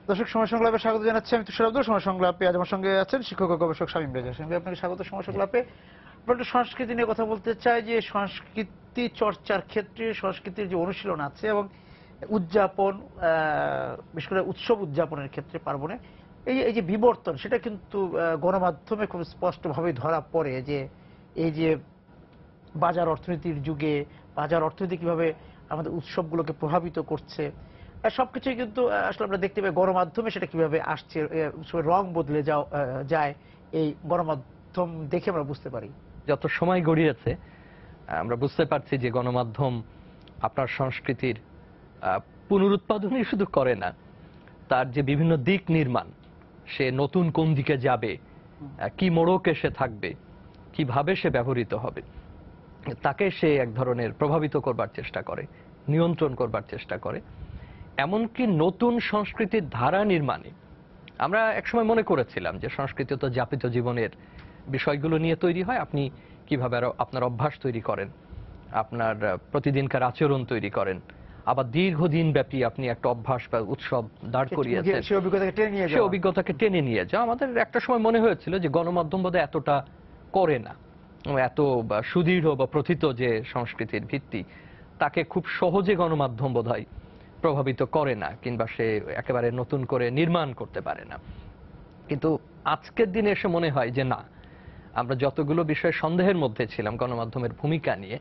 দর্শক সময় সংলাপে স্বাগত জানাচ্ছি। আমি তুষার আব্দুল। সময় সংলাপে আজ আমার সঙ্গে আছেন শিক্ষক ও গবেষক শামীম রেজা। সঙ্গে আপনাকে স্বাগত সময় সংলাপে। আমরা একটু সংস্কৃতি নিয়ে কথা বলতে চাই, যে সংস্কৃতি চর্চার ক্ষেত্রে সংস্কৃতির যে অনুশীলন আছে এবং উদযাপন, বিশেষ করে উৎসব উদযাপনের ক্ষেত্রে পার্বণে এই যে বিবর্তন, সেটা কিন্তু গণমাধ্যমে খুব স্পষ্টভাবে ধরা পড়ে। যে এই যে বাজার অর্থনীতির যুগে বাজার অর্থনীতি কিভাবে আমাদের উৎসবগুলোকে প্রভাবিত করছে, সবকিছুই কিন্তু আসলে আমরা দেখতে পাই গণমাধ্যমে সেটা কিভাবে আসছে, উৎসবের রং বদলে যায়, এই গণমাধ্যম দেখে আমরা বুঝতে পারি। যত সময় গড়িয়েছে আমরা বুঝতে পারছি যে গণমাধ্যম আপনার সংস্কৃতির পুনরুৎপাদনই শুধু করে না, তার যে বিভিন্ন দিক নির্মাণ, সে নতুন কোন দিকে যাবে, কি মোড়কে সে থাকবে, কিভাবে সে ব্যবহৃত হবে, তাকে সে এক ধরনের প্রভাবিত করবার চেষ্টা করে, নিয়ন্ত্রণ করবার চেষ্টা করে। এমনকি নতুন সংস্কৃতির ধারা নির্মাণে আমরা একসময় মনে করেছিলাম যে সংস্কৃতি তো যাপিত জীবনের বিষয়গুলো নিয়ে তৈরি হয়। আপনি কিভাবে আপনার অভ্যাস তৈরি করেন, আপনার প্রতিদিনকার আচরণ তৈরি করেন, আবার দীর্ঘদিন ব্যাপী আপনি একটা অভ্যাস বা উৎসব দাঁড় করিয়েছেন, সে অভিজ্ঞতাকে টেনে নিয়ে যাও। আমাদের একটা সময় মনে হয়েছিল যে গণমাধ্যম বোধহয় এতটা করে না, এত সুদৃঢ় বা প্রথিত যে সংস্কৃতির ভিত্তি, তাকে খুব সহজে গণমাধ্যম বোধহয় প্রভাবিত করে না, কিংবা সে একেবারে নতুন করে নির্মাণ করতে পারে না। কিন্তু আজকের দিনে এসে মনে হয় যে না, আমরা যতগুলো বিষয় সন্দেহের মধ্যে ছিলাম গণমাধ্যমের ভূমিকা নিয়ে,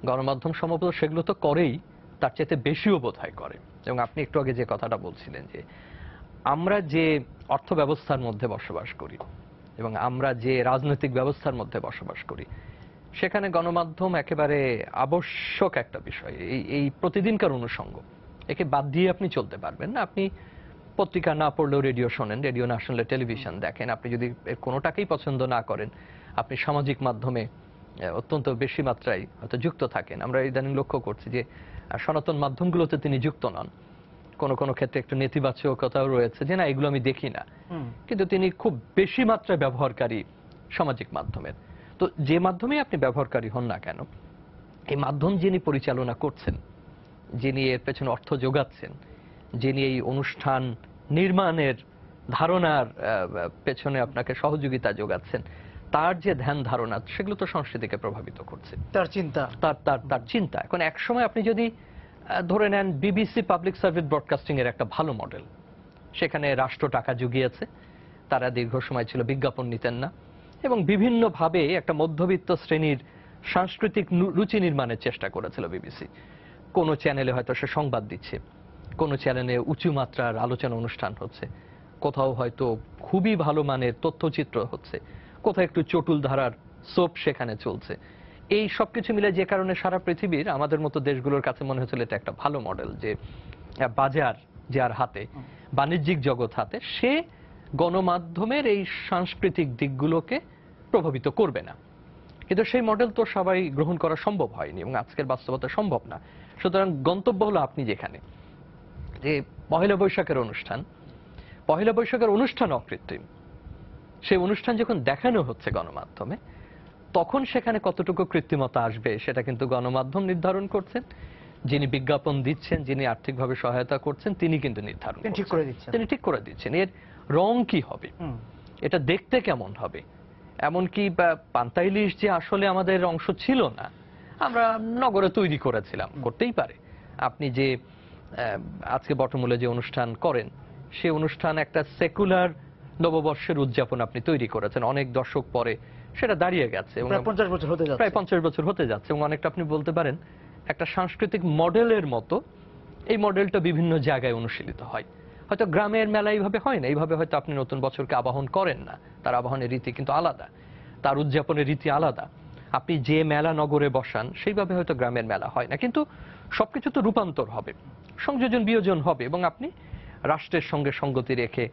গণমাধ্যম সম্ভবত সেগুলো তো করেই, তার চাইতে বেশিও বোধহয় করে। এবং আপনি একটু আগে যে কথাটা বলছিলেন যে আমরা যে অর্থ ব্যবস্থার মধ্যে বসবাস করি এবং আমরা যে রাজনৈতিক ব্যবস্থার মধ্যে বসবাস করি, সেখানে গণমাধ্যম একেবারে আবশ্যক একটা বিষয়। এই প্রতিদিনকার অনুষঙ্গ, একে বাদ দিয়ে আপনি চলতে পারবেন না। আপনি পত্রিকা না পড়লেও রেডিও শোনেন, রেডিও না শুনলে টেলিভিশন দেখেন। আপনি যদি কোনোটাকেই পছন্দ না করেন, আপনি সামাজিক মাধ্যমে অত্যন্ত বেশি মাত্রায় হয়তো যুক্ত থাকেন। আমরা ইদানিং লক্ষ্য করছি যে সনাতন মাধ্যমগুলোতে তিনি যুক্ত নন, কোনো কোনো ক্ষেত্রে একটু নেতিবাচকতাও রয়েছে যে না, এগুলো আমি দেখি না, কিন্তু তিনি খুব বেশি মাত্রায় ব্যবহারকারী সামাজিক মাধ্যমের। তো যে মাধ্যমে আপনি ব্যবহারকারী হন না কেন, এই মাধ্যম যিনি পরিচালনা করছেন, যিনি এর পেছনে অর্থ যোগাচ্ছেন, যিনি এই অনুষ্ঠান নির্মাণের ধারণার পেছনে আপনাকে সহযোগিতা যোগাচ্ছেন, তার যে ধ্যান ধারণা, সেগুলো তো সংস্কৃতিকে প্রভাবিত করছে, তার চিন্তা। এখন একসময় আপনি যদি ধরে নেন বিবিসি পাবলিক সার্ভিস ব্রডকাস্টিং এর একটা ভালো মডেল, সেখানে রাষ্ট্র টাকা জুগিয়েছে, তারা দীর্ঘ সময় ছিল বিজ্ঞাপন নিতেন না, এবং বিভিন্নভাবে একটা মধ্যবিত্ত শ্রেণীর সাংস্কৃতিক রুচি নির্মাণের চেষ্টা করেছিল বিবিসি। কোন চ্যানেলে হয়তো সে সংবাদ দিচ্ছে, কোন চ্যানেলে উঁচু মাত্রার আলোচনা অনুষ্ঠান হচ্ছে, কোথাও হয়তো খুবই ভালো মানের তথ্যচিত্র হচ্ছে, কোথাও একটু চটুল ধারার সোপ সেখানে চলছে। এই সবকিছু মিলে যে কারণে সারা পৃথিবীর আমাদের মতো দেশগুলোর কাছে মনে হচ্ছিল এটা একটা ভালো মডেল, যে বাজার যার হাতে, বাণিজ্যিক জগৎ হাতে, সে গণমাধ্যমের এই সাংস্কৃতিক দিকগুলোকে প্রভাবিত করবে না। কিন্তু সেই মডেল তো সবাই গ্রহণ করা সম্ভব হয়নি, এবং আজকের বাস্তবতা সম্ভব না। সুতরাং গন্তব্য হলো আপনি যেখানে, যে পহেলা বৈশাখের অনুষ্ঠান অকৃত্রিম, সেই অনুষ্ঠান যখন দেখানো হচ্ছে গণমাধ্যমে, তখন সেখানে কতটুকু কৃত্রিমতা আসবে সেটা কিন্তু গণমাধ্যম নির্ধারণ করছেন। যিনি বিজ্ঞাপন দিচ্ছেন, যিনি আর্থিকভাবে সহায়তা করছেন, তিনি কিন্তু নির্ধারণ তিনি ঠিক করে দিচ্ছেন এর রং কি হবে, এটা দেখতে কেমন হবে। এমনকি পান্তা ইলিশ যে আসলে আমাদের অংশ ছিল না, আমরা নগরে তৈরি করেছিলাম, করতেই পারে। আপনি যে আজকে বটমূলে যে অনুষ্ঠান করেন, সে অনুষ্ঠান একটা সেকুলার নববর্ষের উদযাপন আপনি তৈরি করেছেন, অনেক দশক পরে সেটা দাঁড়িয়ে গেছে, প্রায় 50 বছর হতে যাচ্ছে। এবং অনেকটা আপনি বলতে পারেন একটা সাংস্কৃতিক মডেলের মতো এই মডেলটা বিভিন্ন জায়গায় অনুশীলিত হয়। হয়তো গ্রামের মেলা এইভাবে হয় না, এইভাবে হয়তো আপনি নতুন বছরকে আবাহন করেন না, তার আবাহনের রীতি কিন্তু আলাদা, তার উদযাপনের রীতি আলাদা। আপনি যে মেলা নগরে বসান, সেইভাবে হয়তো গ্রামের মেলা হয় না, কিন্তু সবকিছু তো রূপান্তর হবে, সংযোজন বিয়োজন হবে, এবং আপনি রাষ্ট্রের সঙ্গে সঙ্গতি রেখে,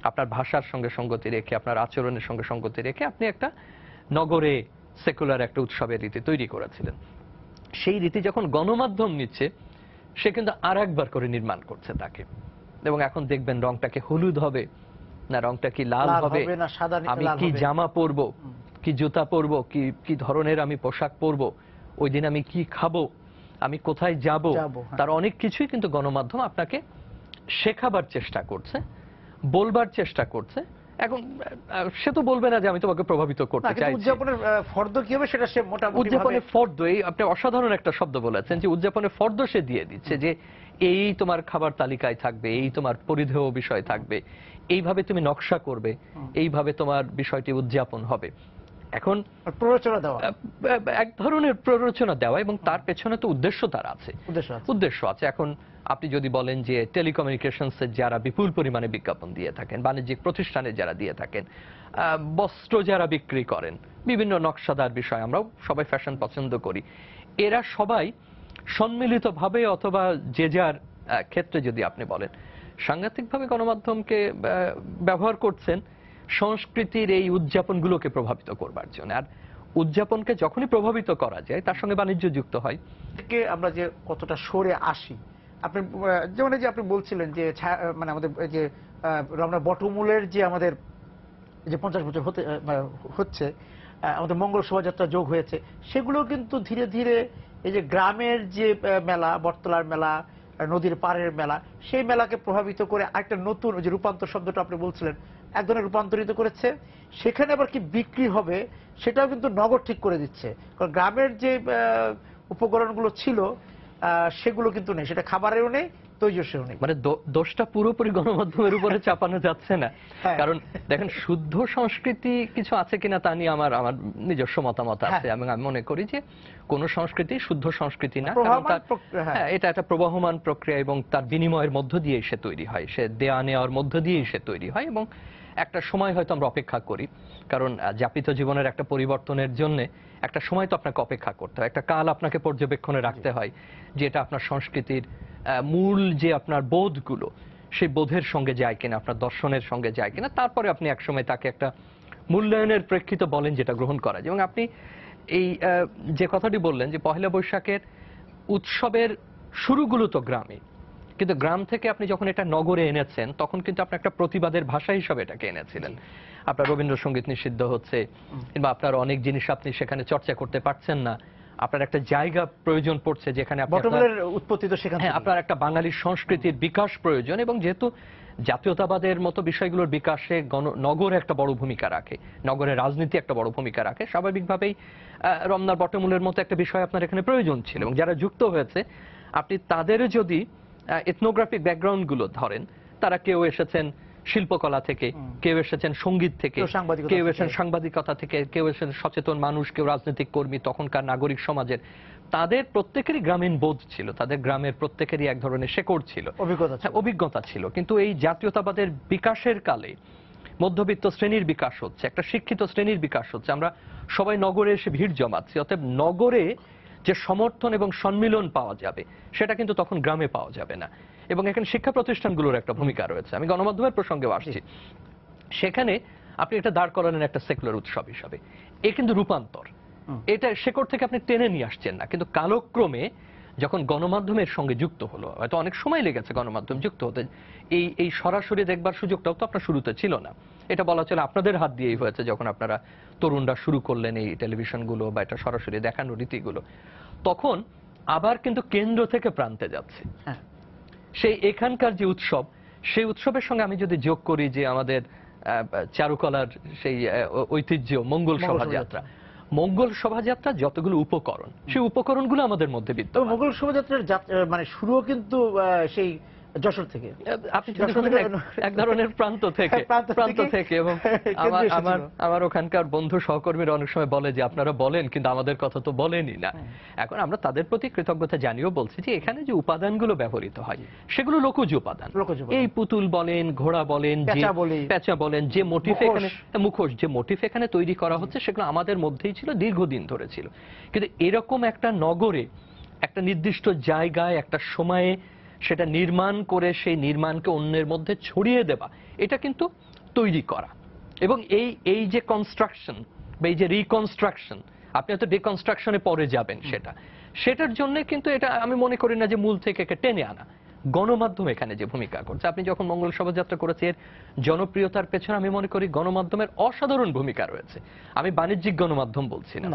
আপনার ভাষার সঙ্গে সঙ্গতি রেখে, আপনার আচরণের সঙ্গে সঙ্গতি রেখে আপনি একটা নগরে সেকুলার একটা উৎসবের রীতি তৈরি করেছিলেন। সেই রীতি যখন গণমাধ্যম নিচ্ছে, সে কিন্তু আর একবার করে নির্মাণ করছে তাকে। এবং এখন দেখবেন রংটা কি হলুদ হবে না, রংটা কি লাল হবে, আমি কি জামা পরবো, কি জুতা পরবো, কি ধরনের আমি পোশাক পরবো, ওই দিন আমি কি খাবো, আমি কোথায় যাব, তার অনেক কিছুই কিন্তু গণমাধ্যম আপনাকে শেখাবার চেষ্টা করছে। বলবার চেষ্টা করছে। এখন সে তো বলবে না যে আমি তোমাকে প্রভাবিত করতে চাইছি। উদযাপনের ফর্দ কি হবে সেটা সে মোটামুটি উদযাপনের ফর্দ, এই আপনি অসাধারণ একটা শব্দ বলেছেন যে উদযাপনের ফর্দ সে দিয়ে দিচ্ছে যে এই তোমার খাবার তালিকায় থাকবে, এই তোমার পরিধেয় বিষয় থাকবে, এইভাবে তুমি নকশা করবে, এইভাবে তোমার বিষয়টি উদযাপন হবে। এখন প্ররোচনা দেওয়া, এক ধরনের প্ররোচনা দেওয়া, এবং তার পেছনে তো উদ্দেশ্য তার আছে, উদ্দেশ্য আছে। এখন আপনি যদি বলেন যে টেলিকমিউনিকেশনসের যারা বিপুল পরিমাণে বিজ্ঞাপন দিয়ে থাকেন, বাণিজ্যিক প্রতিষ্ঠানে যারা দিয়ে থাকেন, বস্ত্র যারা বিক্রি করেন, বিভিন্ন নকশাদার বিষয়, আমরাও সবাই ফ্যাশন পছন্দ করি, এরা সবাই সম্মিলিতভাবে অথবা যে যার ক্ষেত্রে যদি আপনি বলেন সাংঘাতিকভাবে গণমাধ্যমকে ব্যবহার করছেন সংস্কৃতির এই উদযাপনগুলোকে প্রভাবিত করবার জন্য। আর উদযাপনকে যখনই প্রভাবিত করা যায় তার সঙ্গে বাণিজ্য যুক্ত হয়। থেকে আমরা যে কতটা সরে আসি, আপনি যেমন যে আপনি বলছিলেন যে মানে আমাদের যে আমরা বটমূলের যে আমাদের যে 50 বছর হচ্ছে আমাদের মঙ্গল শোভাযাত্রা যোগ হয়েছে, সেগুলো কিন্তু ধীরে ধীরে এই যে গ্রামের যে মেলা, বটতলার মেলা, নদীর পাড়ের মেলা, সেই মেলাকে প্রভাবিত করে আরেকটা নতুন যে রূপান্তর শব্দটা আপনি বলছিলেন, এক ধরনের রূপান্তরিত করেছে। সেখানে আবার কি বিক্রি হবে সেটাও কিন্তু নগর ঠিক করে দিচ্ছে, কারণ গ্রামের যে উপকরণগুলো ছিল সেগুলো কিন্তু নেই, সেটা খাবারেরও নেই, তৈজসেও নেই। মানে দোষটা পুরোপুরি গণমাধ্যমের উপরে চাপানো যাচ্ছে না। কারণ দেখেন, শুদ্ধ সংস্কৃতি কিছু আছে কিনা তা নিয়ে আমার নিজস্ব মতামত আছে, এবং আমি মনে করি যে কোন সংস্কৃতি শুদ্ধ সংস্কৃতি না, কারণ এটা একটা প্রবহমান প্রক্রিয়া এবং তার বিনিময়ের মধ্য দিয়ে সে তৈরি হয়, সে দেয়া নেওয়ার মধ্য দিয়েই সে তৈরি হয়, এবং একটা সময় হয়তো আমরা অপেক্ষা করি, কারণ যাপিত জীবনের একটা পরিবর্তনের জন্য একটা সময় তো আপনাকে অপেক্ষা করতে হয়, একটা কাল আপনাকে পর্যবেক্ষণে রাখতে হয় যে এটা আপনার সংস্কৃতির মূল যে আপনার বোধগুলো, সেই বোধের সঙ্গে যায় কিনা, আপনার দর্শনের সঙ্গে যায় কিনা, তারপরে আপনি একসময় তাকে একটা মূল্যায়নের প্রেক্ষিত বলেন যেটা গ্রহণ করা যায়। এবং আপনি এই যে কথাটি বললেন যে পহেলা বৈশাখের উৎসবের শুরুগুলো তো গ্রামে, কিন্তু গ্রাম থেকে আপনি যখন এটা নগরে এনেছেন তখন কিন্তু আপনি একটা প্রতিবাদের ভাষা হিসাবে এটাকে এনেছিলেন। আপনার রবীন্দ্রসঙ্গীত নিষিদ্ধ হচ্ছে, কিংবা আপনার অনেক জিনিস আপনি সেখানে চর্চা করতে পারছেন না, আপনার একটা জায়গা প্রয়োজন পড়ছে যেখানে আপনার একটা বাঙালি সংস্কৃতির বিকাশ প্রয়োজন, এবং যেহেতু জাতীয়তাবাদের মতো বিষয়গুলোর বিকাশে নগর একটা বড় ভূমিকা রাখে, নগরের রাজনীতি একটা বড় ভূমিকা রাখে, স্বাভাবিকভাবেই রমনার বটমূলের মতো একটা বিষয় আপনার এখানে প্রয়োজন ছিল। এবং যারা যুক্ত হয়েছে আপনি তাদের যদি এথনোগ্রাফিক ব্যাকগ্রাউন্ড গুলো ধরেন, তারা কেউ এসেছেন শিল্পকলা থেকে, কেউ এসেছেন সঙ্গীত থেকে, কেউ এসেছেন সাংবাদিকতা থেকে, কেউ এসেছেন সচেতন মানুষ, কেউ রাজনৈতিক কর্মী, তখনকার নাগরিক সমাজের, তাদের প্রত্যেকেরই গ্রামীণ বোধ ছিল, তাদের গ্রামের প্রত্যেকেরই এক ধরনের শেকড় ছিল, অভিজ্ঞতা ছিল। কিন্তু এই জাতীয়তাবাদের বিকাশের কালে মধ্যবিত্ত শ্রেণীর বিকাশ হচ্ছে, একটা শিক্ষিত শ্রেণীর বিকাশ হচ্ছে, আমরা সবাই নগরে এসে ভিড় জমাচ্ছি, অতএব নগরে যে সমর্থন এবং সম্মিলন পাওয়া যাবে সেটা কিন্তু তখন গ্রামে পাওয়া যাবে না। এবং এখানে শিক্ষা প্রতিষ্ঠানগুলোর একটা ভূমিকা রয়েছে, আমি গণমাধ্যমের প্রসঙ্গে আসছি। সেখানে আপনি এটা দাঁড় করালেন একটা সেকুলার উৎসব হিসাবে, এ কিন্তু রূপান্তর, এটা শেকড় থেকে আপনি টেনে নিয়ে আসছেন না, কিন্তু কালক্রমে যখন গণমাধ্যমের সঙ্গে যুক্ত হলো, হয়তো অনেক সময় লেগেছে গণমাধ্যম যুক্ত হতে, এই সরাসরি দেখবার সুযোগটাও তো আপনার শুরুতে ছিল না, এটা বলা চলে আপনাদের হাত দিয়েই হয়েছে যখন আপনারা তরুণরা শুরু করলেন এই টেলিভিশনগুলো বা এটা সরাসরি দেখানোর রীতিগুলো, তখন আবার কিন্তু কেন্দ্র থেকে প্রান্তে যাচ্ছে। সেই এখানকার যে উৎসব, সেই উৎসবের সঙ্গে আমি যদি যোগ করি যে আমাদের চারুকলার সেই ঐতিহ্য মঙ্গল শোভাযাত্রা, মঙ্গল শোভাযাত্রা যতগুলো উপকরণ, সেই উপকরণগুলো আমাদের মধ্যে বিদ্যমান। মঙ্গল শোভাযাত্রার মানে শুরুও কিন্তু সেই যশোর থেকে, আপনি এক ধরনের প্রান্ত থেকে এবং আমার ওখানকার বন্ধু সহকর্মীরা অনেক সময় বলে যে আপনারা বলেন কিন্তু আমাদের কথা তো বলেনই না। এখন আমরা তাদের প্রতি কৃতজ্ঞতা জানিয়েও বলছি যে এখানে যে উপাদানগুলো ব্যবহৃত হয় সেগুলো লোকজ উপাদান, এই পুতুল বলেন, ঘোড়া বলেন, পেঁচা বলেন, যে মোটিফ এখানে, মুখোশ যে মোটিফ এখানে তৈরি করা হচ্ছে সেগুলো আমাদের মধ্যেই ছিল, দীর্ঘদিন ধরে ছিল। কিন্তু এরকম একটা নগরে একটা নির্দিষ্ট জায়গায় একটা সময়ে সেটা নির্মাণ করে সেই নির্মাণকে অন্যের মধ্যে ছড়িয়ে দেওয়া, এটা কিন্তু তৈরি করা। এবং এই যে কনস্ট্রাকশন বা এই যে রিকনস্ট্রাকশন, আপনি হয়তো ডিকনস্ট্রাকশনে পরে যাবেন, সেটার জন্য কিন্তু এটা আমি মনে করি না যে মূল থেকে টেনে আনা, গণমাধ্যম এখানে যে ভূমিকা করছে। আপনি যখন মঙ্গল শোভাযাত্রা করেছেন, এর জনপ্রিয়তার পেছনে আমি মনে করি গণমাধ্যমের অসাধারণ ভূমিকা রয়েছে। আমি বাণিজ্যিক গণমাধ্যম বলছি না,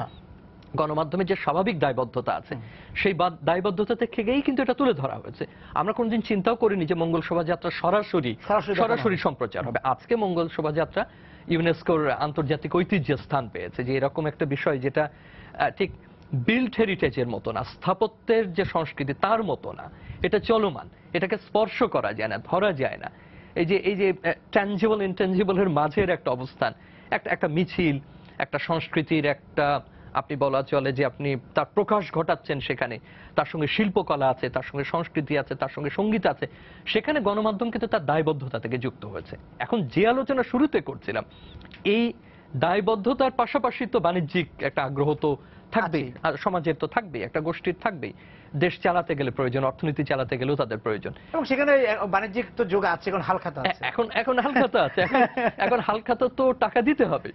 গণমাধ্যমের যে স্বাভাবিক দায়বদ্ধতা আছে সেই দায়বদ্ধতা থেকেই কিন্তু এটা তুলে ধরা হয়েছে। আমরা কোনদিন চিন্তাও করিনি যে মঙ্গল শোভাযাত্রা সরাসরি সম্প্রচার হবে। আজকে মঙ্গল শোভাযাত্রা ইউনেস্কোর আন্তর্জাতিক ঐতিহ্যের স্থান পেয়েছে, যে এরকম একটা বিষয় যেটা ঠিক বিল্ড হেরিটেজের মতো না, স্থাপত্যের যে সংস্কৃতি তার মতো না, এটা চলমান, এটাকে স্পর্শ করা যায় না, ধরা যায় না। এই যে ট্যানজিবল ইনট্যানজিবলের মাঝের একটা অবস্থান, একটা মিছিল, একটা সংস্কৃতির একটা, আপনি বলা চলে যে আপনি তার প্রকাশ ঘটাচ্ছেন সেখানে, তার সঙ্গে শিল্পকলা আছে, তার সঙ্গে সংস্কৃতি আছে, তার সঙ্গে সঙ্গীত আছে, সেখানে গণমাধ্যম কিন্তু তার দায়বদ্ধতা থেকে যুক্ত হয়েছে। এখন যে আলোচনা শুরুতে করছিলাম, এই দায়বদ্ধতার পাশাপাশি তো বাণিজ্যিক একটা আগ্রহ তো থাকবেই, সমাজের তো থাকবেই, একটা গোষ্ঠীর থাকবেই। দেশ চালাতে গেলে প্রয়োজন, অর্থনীতি চালাতে গেলেও তাদের প্রয়োজন, এবং সেখানে বাণিজ্যিক তো যোগ আছে, এখন হালখাতা আছে, এখন হালখাতা আছে, এখন হালখাতা তো টাকা দিতে হবে।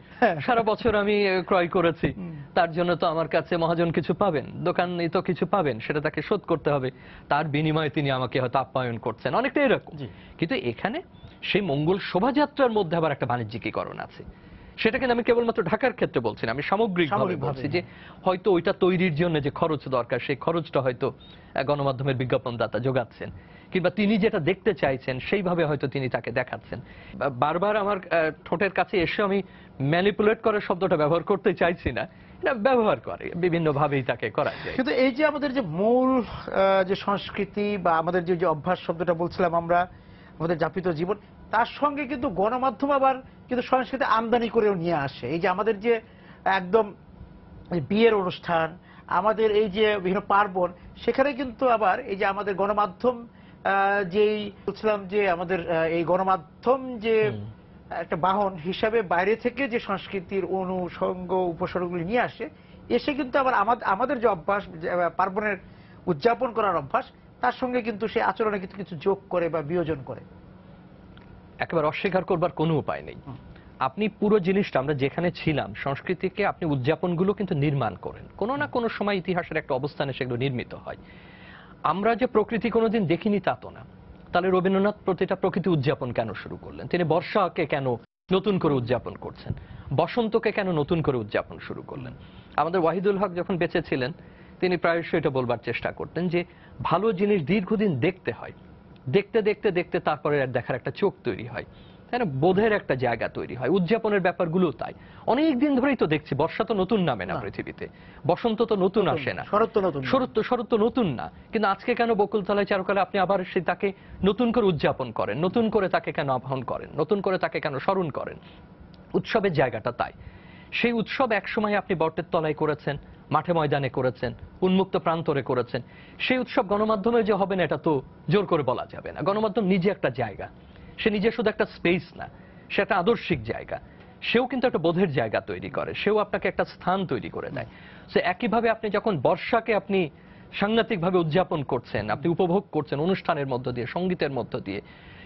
সারা বছর আমি ক্রয় করেছি, তার জন্য তো আমার কাছে মহাজন কিছু পাবেন, দোকানে তো কিছু পাবেন, সেটা তাকে শোধ করতে হবে, তার বিনিময়ে তিনি আমাকে হয়তো আপ্যায়ন করছেন, অনেকটা এরকম। কিন্তু এখানে সেই মঙ্গল শোভাযাত্রার মধ্যে আবার একটা বাণিজ্যিকীকরণ আছে। সেটা কিন্তু আমি কেবলমাত্র ঢাকার ক্ষেত্রে বলছি না, আমি সামগ্রিকভাবে বলছি যে হয়তো ওইটা তৈরির জন্য যে খরচ দরকার, সেই খরচটা হয়তো গণমাধ্যমের বিজ্ঞাপনদাতা যোগাচ্ছেন, কিংবা তিনি যেটা দেখতে চাইছেন সেইভাবে হয়তো তিনি তাকে দেখাচ্ছেন। বারবার আমার ঠোঁটের কাছে এসে, আমি ম্যানিপুলেট করার শব্দটা ব্যবহার করতে চাইছি না, এটা ব্যবহার করে বিভিন্ন ভাবেই তাকে করা যায়। কিন্তু এই যে আমাদের যে মূল যে সংস্কৃতি বা আমাদের যে অভ্যাস শব্দটা বলছিলাম আমরা, আমাদের যাপিত জীবন, তার সঙ্গে কিন্তু গণমাধ্যম আবার কিন্তু সংস্কৃতি আমদানি করেও নিয়ে আসে। এই যে আমাদের যে একদম বিয়ের অনুষ্ঠান, আমাদের এই যে বিভিন্ন পার্বণ, সেখানে কিন্তু আবার এই যে আমাদের গণমাধ্যম যেই বলছিলাম যে আমাদের এই গণমাধ্যম যে একটা বাহন হিসাবে বাইরে থেকে যে সংস্কৃতির অনুষঙ্গ উপসর্গগুলি নিয়ে আসে, এসে কিন্তু আবার আমাদের যে অভ্যাস, পার্বণের উদযাপন করার অভ্যাস, তার সঙ্গে কিন্তু সেই আচরণে কিন্তু কিছু যোগ করে বা বিয়োজন করে। একেবারে অস্বীকার করবার কোনো উপায় নেই। আপনি পুরো জিনিসটা, আমরা যেখানে ছিলাম, সংস্কৃতিকে আপনি উদযাপনগুলো কিন্তু নির্মাণ করেন, কোনো না কোনো সময় ইতিহাসের একটা অবস্থানে সেগুলো নির্মিত হয়। আমরা যে প্রকৃতি কোনোদিন দেখিনি তা তো না। তাহলে রবীন্দ্রনাথ প্রতিটা প্রকৃতি উদযাপন কেন শুরু করলেন? তিনি বর্ষাকে কেন নতুন করে উদযাপন করছেন? বসন্তকে কেন নতুন করে উদযাপন শুরু করলেন? আমাদের ওয়াহিদুল হক যখন বেঁচে ছিলেন, তিনি প্রায়শই এটা বলবার চেষ্টা করতেন যে ভালো জিনিস দীর্ঘদিন দেখতে হয়, দেখতে দেখতে দেখতে তারপরে দেখার একটা চোখ তৈরি হয়, তাই না? বোধের একটা জায়গা তৈরি হয়। উদযাপনের ব্যাপারগুলো তাই। অনেক দিন ধরেই তো দেখছি, বর্ষা তো নতুন নামে না পৃথিবীতে, বসন্ত তো নতুন আসে না, শরৎ তো নতুন না, কিন্তু আজকে কেন বকুলতলায় চারুকলা আপনি আবার সেই তাকে নতুন করে উদযাপন করেন, নতুন করে তাকে কেন আহ্বান করেন, নতুন করে তাকে কেন স্মরণ করেন? উৎসবের জায়গাটা তাই। সেই উৎসব একসময় আপনি বটের তলায় করেছেন, মাঠে ময়দানে করেছেন, উন্মুক্ত প্রান্তরে করেছেন। সেই উৎসব গণমাধ্যমে যে হবে না এটা তো জোর করে বলা যাবে না। গণমাধ্যম নিজে একটা জায়গা, সে নিজে শুধু একটা স্পেস না, সে একটা আদর্শিক জায়গা, সেও কিন্তু একটা বোধের জায়গা তৈরি করে, সেও আপনাকে একটা স্থান তৈরি করে দেয়। সে একইভাবে আপনি যখন বর্ষাকে আপনি সাংঘাতিকভাবে উদযাপন করছেন, আপনি উপভোগ করছেন অনুষ্ঠানের মধ্য দিয়ে, সঙ্গীতের মধ্য দিয়ে,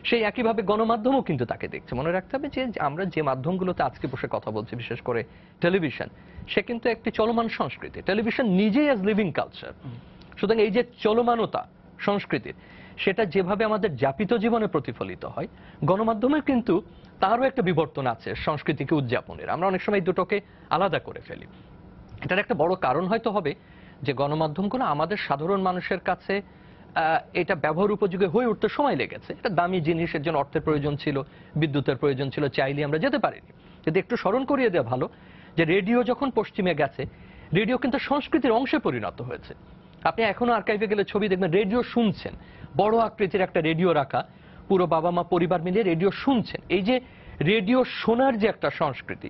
সেই একইভাবে গণমাধ্যমও কিন্তু তাকে দেখছে। মনে রাখতে হবে যে আমরা যে মাধ্যমগুলোতে আজকে বসে কথা বলছি, বিশেষ করে টেলিভিশন, সে কিন্তু একটি চলমান সংস্কৃতি। টেলিভিশন নিজেই অ্যাজ লিভিং কালচার। সুতরাং এই যে চলমানতা সংস্কৃতির, সেটা যেভাবে আমাদের যাপিত জীবনে প্রতিফলিত হয়, গণমাধ্যমের কিন্তু তারও একটা বিবর্তন আছে সংস্কৃতিকে উদযাপনের। আমরা অনেক সময় দুটোকে আলাদা করে ফেলি। এটার একটা বড় কারণ হয়তো হবে যে গণমাধ্যমগুলো আমাদের সাধারণ মানুষের কাছে এটা ব্যবহার উপযোগী হয়ে উঠতে সময় লেগেছে। এটা দামি জিনিসের জন্য অর্থের প্রয়োজন ছিল, বিদ্যুতের প্রয়োজন ছিল, চাইলে আমরা যেতে পারিনি। কিন্তু একটু স্মরণ করিয়ে দেওয়া ভালো যে রেডিও যখন পশ্চিমে গেছে, রেডিও কিন্তু সংস্কৃতির অংশে পরিণত হয়েছে। আপনি এখনো আর্কাইভে গেলে ছবি দেখবেন, রেডিও শুনছেন, বড় আকৃতির একটা রেডিও রাখা, পুরো বাবা মা পরিবার মিলে রেডিও শুনছেন। এই যে রেডিও শোনার যে একটা সংস্কৃতি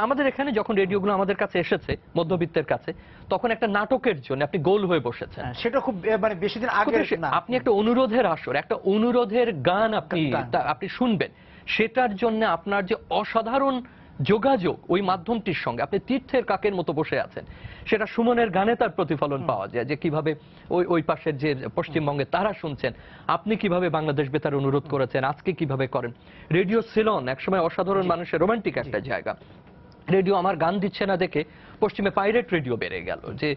আমাদের এখানে, যখন রেডিওগুলো আমাদের কাছে এসেছে মধ্যবিত্তের কাছে, তখন একটা নাটকের জন্য আপনি গোল হয়ে বসেছেন। সেটা খুব মানে বেশি দিন আগে আপনি একটা অনুরোধের আসর, একটা অনুরোধের গান আপনি শুনবেন, সেটার জন্য আপনার যে অসাধারণ যোগাযোগ ওই মাধ্যমটির সঙ্গে, আপনি তীর্থের কাকের মতো বসে আছেন, সেটা সুমনের গানে তার প্রতিফলন পাওয়া যায়, যে কিভাবে ওই পাশের যে পশ্চিমবঙ্গে তারা শুনছেন, আপনি কিভাবে বাংলাদেশ বেতার অনুরোধ করেছেন, আজকে কিভাবে করেন। রেডিও সিলন একসময় অসাধারণ মানুষের রোমান্টিক একটা জায়গা। রেডিও আমার গান দিচ্ছে না দেখে পশ্চিমে পাইরেট রেডিও বেড়ে গেল, যে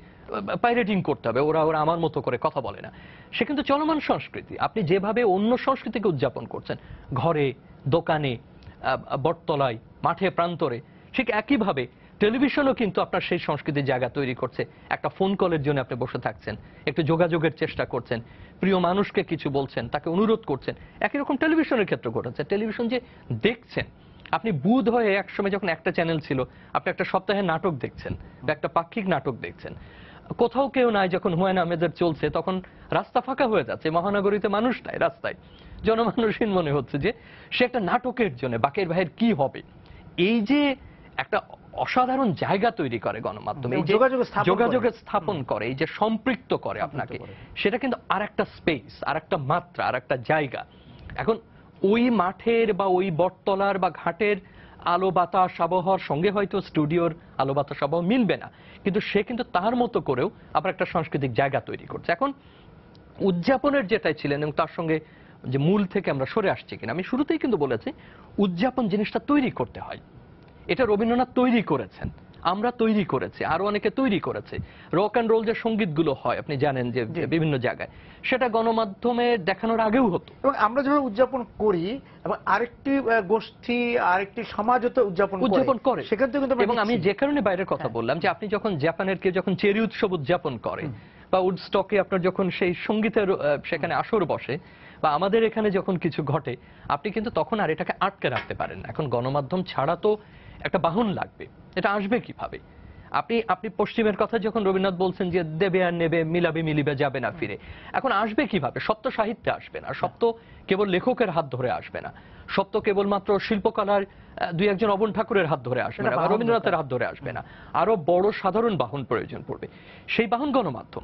পাইরেটিং করতে হবে, ওরা আমার মতো করে কথা বলে না। সে কিন্তু চলমান সংস্কৃতি। আপনি যেভাবে অন্য সংস্কৃতিকে উদযাপন করছেন, ঘরে, দোকানে, বটতলায়, মাঠে প্রান্তরে, ঠিক একইভাবে টেলিভিশনও কিন্তু আপনার সেই সংস্কৃতির জায়গা তৈরি করছে। একটা ফোন কলের জন্য আপনি বসে থাকছেন, একটু যোগাযোগের চেষ্টা করছেন, প্রিয় মানুষকে কিছু বলছেন, তাকে অনুরোধ করছেন। একই রকম টেলিভিশনের ক্ষেত্রে ঘটেছে। টেলিভিশন যে দেখছেন, আপনি বুধ হয়ে একসময় যখন একটা চ্যানেল ছিল, আপনি একটা সপ্তাহে নাটক দেখছেন বা একটা পাক্ষিক নাটক দেখছেন। কোথাও কেউ নাই, যখন হুমায়ুন আহমেদের চলছে তখন রাস্তা ফাঁকা হয়ে যাচ্ছে, মহানগরীতে মানুষ নাই, রাস্তায় জনমানুষহীন মনে হচ্ছে যে সে একটা নাটকের জন্য বাকের ভাইয়ের কি হবে। এই যে একটা অসাধারণ জায়গা তৈরি করে গণমাধ্যম, এই যে যোগাযোগের স্থাপন করে, এই যে সম্পৃক্ত করে আপনাকে, সেটা কিন্তু আর একটা স্পেস, আর একটা মাত্রা, আর একটা জায়গা। এখন ওই মাঠের বা ওই বটতলার বা ঘাটের আলো বাতাস আবহাওয়ার সঙ্গে হয়তো স্টুডিওর আলো বাতাস আবহাওয়া মিলবে না, কিন্তু সে কিন্তু তার মতো করেও আবার একটা সাংস্কৃতিক জায়গা তৈরি করছে। এখন উদযাপনের যেটাই ছিলেন এবং তার সঙ্গে যে মূল থেকে আমরা সরে আসছি কিনা, আমি শুরুতেই কিন্তু বলেছি উদযাপন জিনিসটা তৈরি করতে হয়। এটা রবীন্দ্রনাথ তৈরি করেছেন, আমরা তৈরি করেছি, আরো অনেকে তৈরি করেছে। রক অ্যান্ড রোল যে সঙ্গীতগুলো হয় আপনি জানেন যে বিভিন্ন জায়গায়, সেটা গণমাধ্যমে দেখানোর আগেও হতো। এবং আমরা যখন উদযাপন করি এবং আরেকটি গোষ্ঠী আরেকটি সমাজও তো উদযাপন করে, সেখান থেকে কিন্তু এবং আমি যে কারণে বাইরের কথা বললাম যে আপনি যখন জাপানের কেউ যখন চেরি উৎসব উদযাপন করে বা উডস্টকে আপনার যখন সেই সঙ্গীতের সেখানে আসর বসে বা আমাদের এখানে যখন কিছু ঘটে, আপনি কিন্তু তখন আর এটাকে আটকে রাখতে পারেন না। এখন গণমাধ্যম ছাড়া তো একটা বাহন লাগবে, এটা আসবে কিভাবে? আপনি পশ্চিমের কথা যখন রবীন্দ্রনাথ বলছেন যে দেবে আর নেবে, মিলাবে মিলিবে, যাবে না ফিরে, এখন আসবে কিভাবে? সত্য সাহিত্যে আসবে না, সত্য কেবল লেখকের হাত ধরে আসবে না, সত্য কেবলমাত্র শিল্পকলার দুই একজন অবন ঠাকুরের হাত ধরে আসবে না, রবীন্দ্রনাথের হাত ধরে আসবে না, আরো বড় সাধারণ বাহন প্রয়োজন পড়বে। সেই বাহন গণমাধ্যম।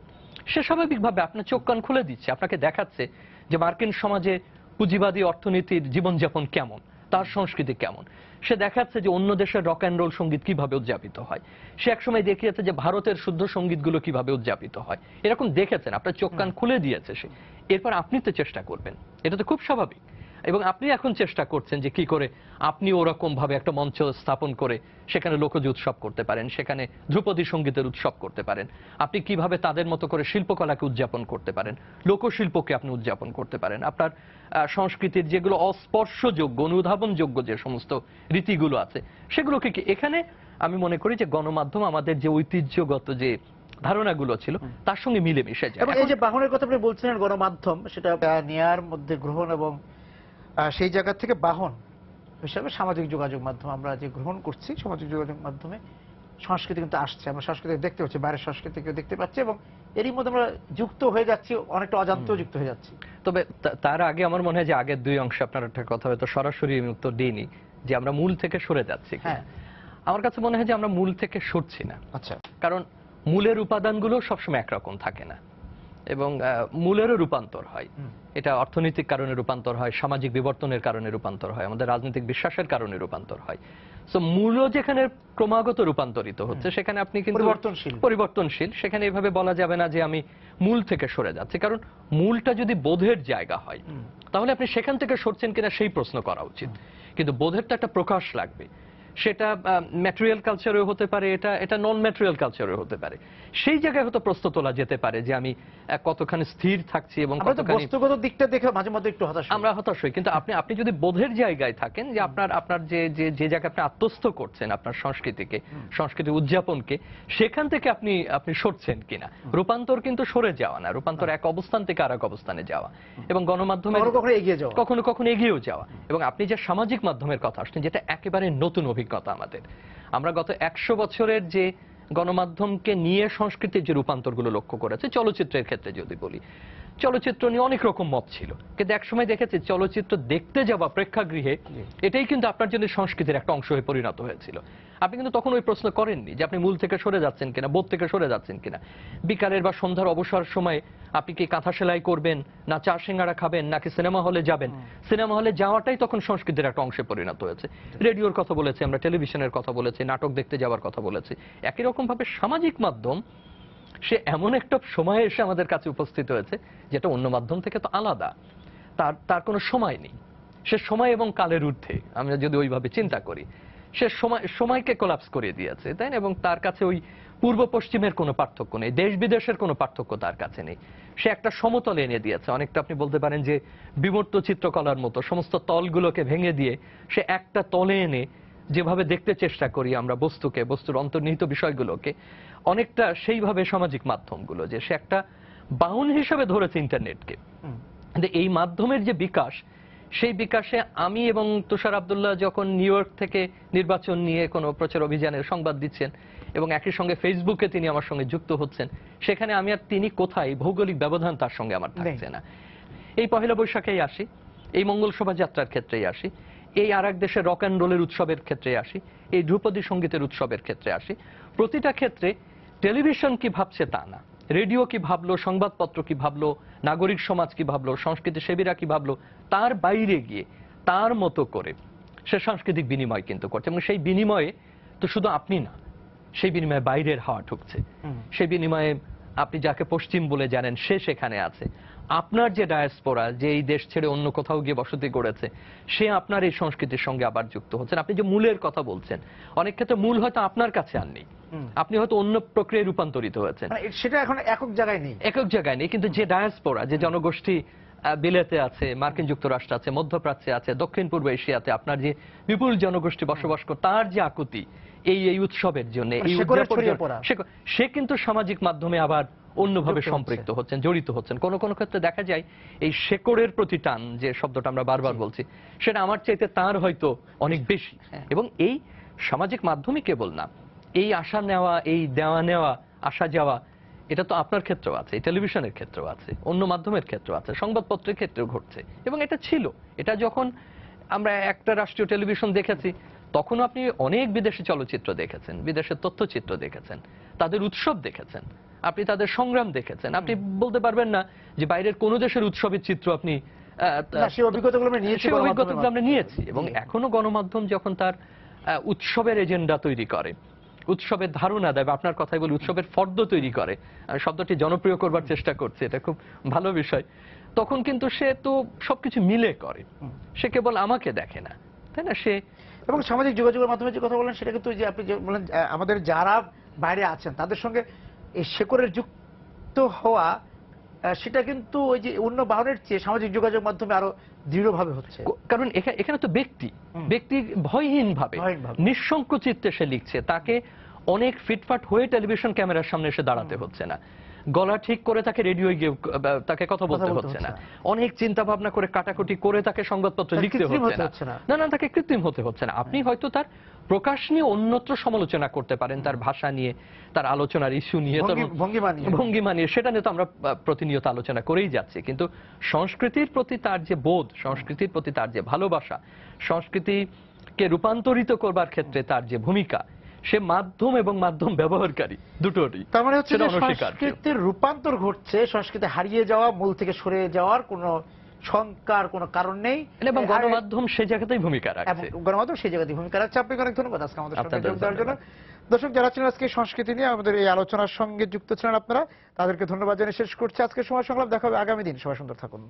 সে স্বাভাবিকভাবে আপনার চোখ কান খুলে দিচ্ছে, আপনাকে দেখাচ্ছে যে মার্কিন সমাজে পুঁজিবাদী অর্থনীতির জীবনযাপন কেমন, তার সংস্কৃতি কেমন। সে দেখাচ্ছে যে অন্য দেশের রক অ্যান্ড রোল সঙ্গীত কিভাবে উদযাপিত হয়। সে একসময় দেখিয়েছে যে ভারতের শুদ্ধ সঙ্গীতগুলো কিভাবে উদযাপিত হয়। এরকম দেখেছেন, আপনার চোখ কান খুলে দিয়েছে সে। এরপর আপনি তো চেষ্টা করবেন, এটা তো খুব স্বাভাবিক। এবং আপনি এখন চেষ্টা করছেন যে কি করে আপনি ওরকম ভাবে একটা মঞ্চ স্থাপন করে সেখানে লোকজ উৎসব করতে পারেন, সেখানে ধ্রুপদী সঙ্গীতের উৎসব করতে পারেন, আপনি কিভাবে তাদের মতো করে শিল্পকলাকে উদযাপন করতে পারেন, লোকশিল্পকে আপনি উদযাপন করতে পারেন, আপনার সংস্কৃতির যেগুলো অস্পর্শযোগ্য, অনুধাবনযোগ্য যে সমস্ত রীতিগুলো আছে সেগুলোকে কি। এখানে আমি মনে করি যে গণমাধ্যম আমাদের যে ঐতিহ্যগত যে ধারণাগুলো ছিল তার সঙ্গে মিলেমিশে যায়। এবং এই যে বাহনের কথা আপনি বলছিলেন, গণমাধ্যম সেটা নেয়ার মধ্যে গ্রহণ এবং সেই জায়গা থেকে বাহন হিসাবে সামাজিক যোগাযোগ মাধ্যম আমরা যে গ্রহণ করছি, সামাজিক যোগাযোগ মাধ্যমে সংস্কৃতি কিন্তু আসছে, আমরা সংস্কৃতি দেখতে পাচ্ছি, বাইরের সংস্কৃতিকে দেখতে পাচ্ছি এবং এরই মধ্যে আমরা যুক্ত হয়ে যাচ্ছি, অনেকটা অজান্তেও যুক্ত হয়ে যাচ্ছি। তবে তার আগে আমার মনে হয় যে আগের দুই অংশে আপনার একটা কথা হয়তো সরাসরি আমি উত্তর দিইনি, যে আমরা মূল থেকে সরে যাচ্ছি। হ্যাঁ, আমার কাছে মনে হয় যে আমরা মূল থেকে সরছি না। আচ্ছা, কারণ মূলের উপাদানগুলো সবসময় একরকম থাকে না এবং মূলেরও রূপান্তর হয়। এটা অর্থনৈতিক কারণে রূপান্তর হয়, সামাজিক বিবর্তনের কারণে রূপান্তর হয়, আমাদের রাজনৈতিক বিশ্বাসের কারণে রূপান্তর হয়। সো মূলও যেখানে ক্রমাগত রূপান্তরিত হচ্ছে সেখানে আপনি কিন্তু পরিবর্তনশীল, সেখানে এভাবে বলা যাবে না যে আমি মূল থেকে সরে যাচ্ছি। কারণ মূলটা যদি বোধের জায়গা হয় তাহলে আপনি সেখান থেকে সরছেন কিনা সেই প্রশ্ন করা উচিত। কিন্তু বোধের তো একটা প্রকাশ লাগবে, সেটা ম্যাটেরিয়াল কালচারেও হতে পারে, এটা নন ম্যাটেরিয়াল কালচারেও হতে পারে। সেই জায়গায় হয়তো প্রশ্ন তোলা যেতে পারে যে আমি কতখানি স্থির থাকছি এবং কতখানি বস্তুগত দিকটা দেখে মাঝে মধ্যে একটু আমরা হতাশ হই। কিন্তু আপনি যদি বোধের জায়গায় থাকেন যে আপনার যে জায়গায় আপনি আত্মস্থ করছেন আপনার সংস্কৃতিকে, সংস্কৃতি উদযাপনকে, সেখান থেকে আপনি সরছেন কিনা। রূপান্তর কিন্তু সরে যাওয়া না, রূপান্তর এক অবস্থান থেকে আরেক অবস্থানে যাওয়া এবং গণমাধ্যমে কখনো কখনো এগিয়েও যাওয়া। এবং আপনি যে সামাজিক মাধ্যমের কথা আসছেন, যেটা একেবারে নতুন অভিজ্ঞতা আমাদের। আমরা গত 100 বছরের যে গণমাধ্যমকে নিয়ে সংস্কৃতির যে রূপান্তরগুলো লক্ষ্য করেছে, চলচ্চিত্রের ক্ষেত্রে যদি বলি, চলচ্চিত্র নিয়ে অনেক রকম মত ছিল, কিন্তু একসময় দেখেছি চলচ্চিত্র দেখতে যাওয়া প্রেক্ষাগৃহে এটাই কিন্তু আপনার জন্য সংস্কৃতির একটা অংশ হয়ে পরিণত হয়েছিল। আপনি কিন্তু তখন ওই প্রশ্ন করেননি যে আপনি মূল থেকে সরে যাচ্ছেন কিনা, বোধ থেকে সরে যাচ্ছেন কিনা। বিকালের বা সন্ধ্যার অবসর সময় আপনি কি কাঁথা সেলাই করবেন, না চা সিঙ্গাড়া খাবেন, নাকি সিনেমা হলে যাবেন। সিনেমা হলে যাওয়াটাই তখন সংস্কৃতির একটা অংশে পরিণত হয়েছে। রেডিওর কথা বলেছি আমরা, টেলিভিশনের কথা বলেছি, নাটক দেখতে যাওয়ার কথা বলেছি। একই রকম ভাবে সামাজিক মাধ্যম সে এমন একটা সময়ে এসে আমাদের কাছে উপস্থিত হয়েছে যেটা অন্য মাধ্যম থেকে তো আলাদা, তার কোনো সময় নেই, সে সময় এবং কালের ঊর্ধ্বে। আমরা যদি ওইভাবে চিন্তা করি, সে সময়কে কোলাপস করে দিয়েছে, তাই না? এবং তার কাছে ওই পূর্ব পশ্চিমের কোনো পার্থক্য নেই, দেশ বিদেশের কোনো পার্থক্য তার কাছে নেই। সে একটা সমতল এনে দিয়েছে, অনেকটা আপনি বলতে পারেন যে বিমূর্ত চিত্রকলার মতো সমস্ত তলগুলোকে ভেঙে দিয়ে সে একটা তলে এনে যেভাবে দেখতে চেষ্টা করি আমরা বস্তুকে, বস্তুর অন্তর্নিহিত বিষয়গুলোকে, অনেকটা সেইভাবে সামাজিক মাধ্যমগুলো, যে সে একটা বাহন হিসেবে ধরেছে ইন্টারনেটকে। কিন্তু এই মাধ্যমের যে বিকাশ, সেই বিকাশে আমি এবং তুষার আব্দুল্লাহ যখন নিউ ইয়র্ক থেকে নির্বাচন নিয়ে কোনো প্রচার অভিযানের সংবাদ দিচ্ছেন এবং একই সঙ্গে ফেসবুকে তিনি আমার সঙ্গে যুক্ত হচ্ছেন, সেখানে আমি আর তিনি কোথায়, ভৌগোলিক ব্যবধান তার সঙ্গে আমার থাকছে না। এই পহেলা বৈশাখেই আসি, এই মঙ্গল শোভাযাত্রার ক্ষেত্রেই আসি, এই আর এক দেশের রক অ্যান্ড রোলের উৎসবের ক্ষেত্রে আসি, এই ধ্রুপদী সঙ্গীতের উৎসবের ক্ষেত্রে আসি, প্রতিটা ক্ষেত্রে টেলিভিশন কি ভাবছে তা না, রেডিও কি ভাবলো, সংবাদপত্র কি ভাবলো, নাগরিক সমাজ কি ভাবলো, সংস্কৃতি সেবীরা কি ভাবলো, তার বাইরে গিয়ে তার মতো করে সে সাংস্কৃতিক বিনিময় কিন্তু করছে। এবং সেই বিনিময়ে তো শুধু আপনি না, সেই বিনিময়ে বাইরের হাওয়া ঢুকছে, সেই বিনিময়ে আপনি যাকে পশ্চিম বলে জানেন সে সেখানে আছে, আপনার যে ডায়াসপোরা, যে এই দেশ ছেড়ে অন্য কোথাও গিয়ে বসতি করেছে, সে আপনার এই সংস্কৃতির সঙ্গে আবার যুক্ত হচ্ছেন। আপনি যে মূলের কথা বলছেন, অনেক ক্ষেত্রে মূল হয়তো আপনার কাছে আর নেই, আপনি হয়তো অন্য প্রক্রিয়ায় রূপান্তরিত হয়েছেন, সেটা এখন একক জায়গায় নেই, একক জায়গায় নেই। কিন্তু যে ডায়াসপোরা, যে জনগোষ্ঠী বিলেতে আছে, মার্কিন যুক্তরাষ্ট্রে আছে, মধ্যপ্রাচ্যে আছে, দক্ষিণ পূর্ব এশিয়াতে আপনার যে বিপুল জনগোষ্ঠী বসবাস করে, তার যে আকুতি এই উৎসবের জন্য, এই সে কিন্তু সামাজিক মাধ্যমে আবার অন্যভাবে সম্পৃক্ত হচ্ছেন, জড়িত হচ্ছেন। কোন কোন ক্ষেত্রে দেখা যায় এই শেকড়ের প্রতি টান, যে শব্দটা আমরা বারবার বলছি, সেটা আমার চাইতে তার হয়তো অনেক বেশি। এবং এই সামাজিক মাধ্যমই কেবল না, এই আসা নেওয়া, এই দেওয়া নেওয়া, আসা যাওয়া, এটা তো আপনার ক্ষেত্রেও আছে, টেলিভিশনের ক্ষেত্রেও আছে, অন্য মাধ্যমের ক্ষেত্রেও আছে, সংবাদপত্রের ক্ষেত্রেও ঘটছে। এবং এটা ছিল, এটা যখন আমরা একটা রাষ্ট্রীয় টেলিভিশন দেখেছি, তখন আপনি অনেক বিদেশি চলচ্চিত্র দেখেছেন, বিদেশের তথ্যচিত্র দেখেছেন, তাদের উৎসব দেখেছেন, আপনি তাদের সংগ্রাম দেখেছেন। আপনি বলতে পারবেন না যে বাইরের কোন দেশের উৎসবের চিত্র আপনি, সেই অভিজ্ঞতাগুলো আমরা নিয়েছি। এবং এখনো গণমাধ্যম যখন তার উৎসবের এজেন্ডা তৈরি করে, উৎসবের ধারণা দেয়, বা আপনার কথাই বলি উৎসবের ফর্দ তৈরি করে, আমি শব্দটি জনপ্রিয় করবার চেষ্টা করছি, এটা খুব ভালো বিষয়, তখন কিন্তু সে তো সবকিছু মিলে করে, সে কেবল আমাকে দেখে না, তাই না? সে এবং সামাজিক যোগাযোগের মাধ্যমে যে কথা বলেন, সেটা কিন্তু যে আপনি বলেন আমাদের যারা বাইরে আছেন তাদের সঙ্গে এই শেকড়ের যুক্ত হওয়া, সেটা কিন্তু ওই যে অন্য বাহনের চেয়ে সামাজিক যোগাযোগ মাধ্যমে আরো দৃঢ়ভাবে হচ্ছে। কারণ এখানে তো ব্যক্তি ভয়হীন ভাবে, নিঃসংকোচিত্তে সে লিখছে, তাকে অনেক ফিটফাট হয়ে টেলিভিশন ক্যামেরার সামনে এসে দাঁড়াতে হচ্ছে না, গলা ঠিক করে তাকে রেডিও গিয়ে তাকে কথা বলতে হচ্ছে না, অনেক চিন্তা ভাবনা করে কাটাকুটি করে তাকে সংবাদপত্র লিখতে হচ্ছে না, না, তাকে কৃত্রিম হতে হচ্ছে না। আপনি হয়তো তার প্রকাশ নিয়ে অন্যত্র সমালোচনা করতে পারেন, তার ভাষা নিয়ে, তার আলোচনার ইস্যু নিয়ে, ভঙ্গিমা নিয়ে, সেটা নিয়ে তো আমরা প্রতিনিয়ত আলোচনা করেই যাচ্ছি। কিন্তু সংস্কৃতির প্রতি তার যে বোধ, সংস্কৃতির প্রতি তার যে ভালোবাসা, সংস্কৃতিকে রূপান্তরিত করবার ক্ষেত্রে তার যে ভূমিকা, সে মাধ্যম এবং মাধ্যম ব্যবহারকারী দুটোরই। তার মানে হচ্ছে সংস্কৃতির রূপান্তর ঘটছে, সংস্কৃতি হারিয়ে যাওয়া, মূল থেকে সরে যাওয়ার কোনো শঙ্কার কোনো কারণ নেই, এবং গণমাধ্যম সেই জায়গাতেই ভূমিকা রাখছে, গণমাধ্যম সেই জায়গাতেই ভূমিকা রাখছে। আপনাকে অনেক ধন্যবাদ আজকে আমাদের সঙ্গে যোগ দেওয়ার জন্য। দর্শক যারা ছিলেন আজকে সংস্কৃতি নিয়ে আমাদের এই আলোচনার সঙ্গে যুক্ত ছিলেন আপনারা, তাদেরকে ধন্যবাদ জানিয়ে শেষ করছি আজকের সময় সংলাপ। দেখা হবে আগামী দিন। সবাই সুন্দর থাকুন।